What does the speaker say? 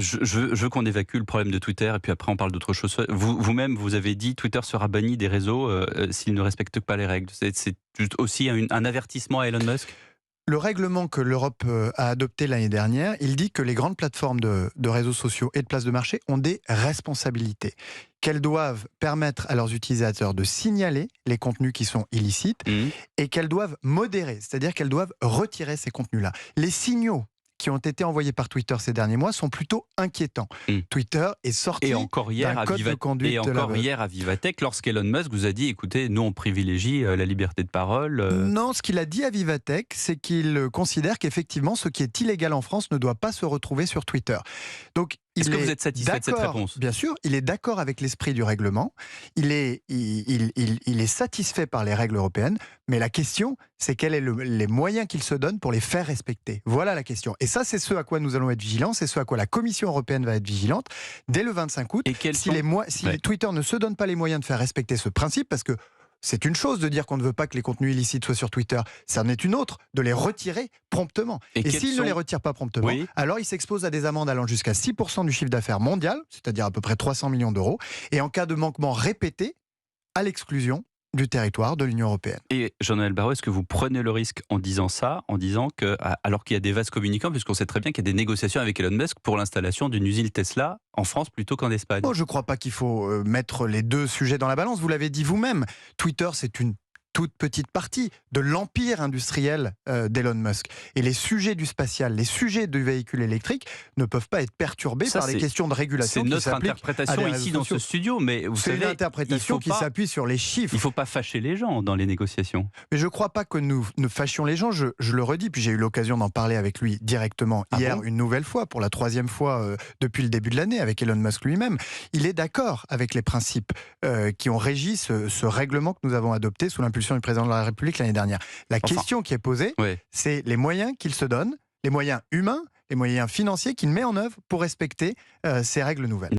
Je veux qu'on évacue le problème de Twitter et puis après on parle d'autre chose. Vous-même, vous avez dit Twitter sera banni des réseaux s'il ne respecte pas les règles. C'est aussi un avertissement à Elon Musk? Le règlement que l'Europe a adopté l'année dernière, il dit que les grandes plateformes de réseaux sociaux et de places de marché ont des responsabilités, qu'elles doivent permettre à leurs utilisateurs de signaler les contenus qui sont illicites Mmh. et qu'elles doivent modérer, c'est-à-dire qu'elles doivent retirer ces contenus-là. Les signaux qui ont été envoyés par Twitter ces derniers mois sont plutôt inquiétants. Mmh. Twitter est sorti d'un code de conduite de la... Hier à Vivatech, lorsqu'Elon Musk vous a dit, écoutez, nous on privilégie la liberté de parole. Non, ce qu'il a dit à Vivatech, c'est qu'il considère qu'effectivement, ce qui est illégal en France ne doit pas se retrouver sur Twitter. Donc, Est-ce que vous êtes satisfait de cette d'accord, réponse? bien sûr, il est d'accord avec l'esprit du règlement, il est satisfait par les règles européennes, mais la question, c'est quels sont les moyens qu'il se donne pour les faire respecter. Voilà la question. Et ça, c'est ce à quoi nous allons être vigilants, c'est ce à quoi la Commission européenne va être vigilante dès le 25 août. Et quels Si, sont... Ouais. Twitter ne se donne pas les moyens de faire respecter ce principe, parce que c'est une chose de dire qu'on ne veut pas que les contenus illicites soient sur Twitter, ça en est une autre de les retirer promptement. Et s'il ne les retire pas promptement, Oui. alors il s'expose à des amendes allant jusqu'à 6% du chiffre d'affaires mondial, c'est-à-dire à peu près 300 millions d'euros, et en cas de manquement répété, à l'exclusion du territoire de l'Union européenne. Et Jean-Noël Barrot, est-ce que vous prenez le risque en disant ça, en disant que, alors qu'il y a des vases communicants, puisqu'on sait très bien qu'il y a des négociations avec Elon Musk pour l'installation d'une usine Tesla en France plutôt qu'en Espagne? Bon, je ne crois pas qu'il faut mettre les deux sujets dans la balance. Vous l'avez dit vous-même, Twitter, c'est une toute petite partie de l'empire industriel d'Elon Musk. Et les sujets du spatial, les sujets du véhicule électrique ne peuvent pas être perturbés par les questions de régulation. C'est notre interprétation ici dans ce studio, mais vous savez, c'est une interprétation qui s'appuie sur les chiffres. Il ne faut pas fâcher les gens dans les négociations. Mais je ne crois pas que nous fâchions les gens, je le redis, puis j'ai eu l'occasion d'en parler avec lui directement hier, bon, une nouvelle fois, pour la 3e fois depuis le début de l'année, avec Elon Musk lui-même. Il est d'accord avec les principes qui ont régi ce règlement que nous avons adopté sous l'impulsion du président de la République l'année dernière. La question qui est posée, c'est les moyens qu'il se donne, les moyens humains, les moyens financiers qu'il met en œuvre pour respecter ces règles nouvelles.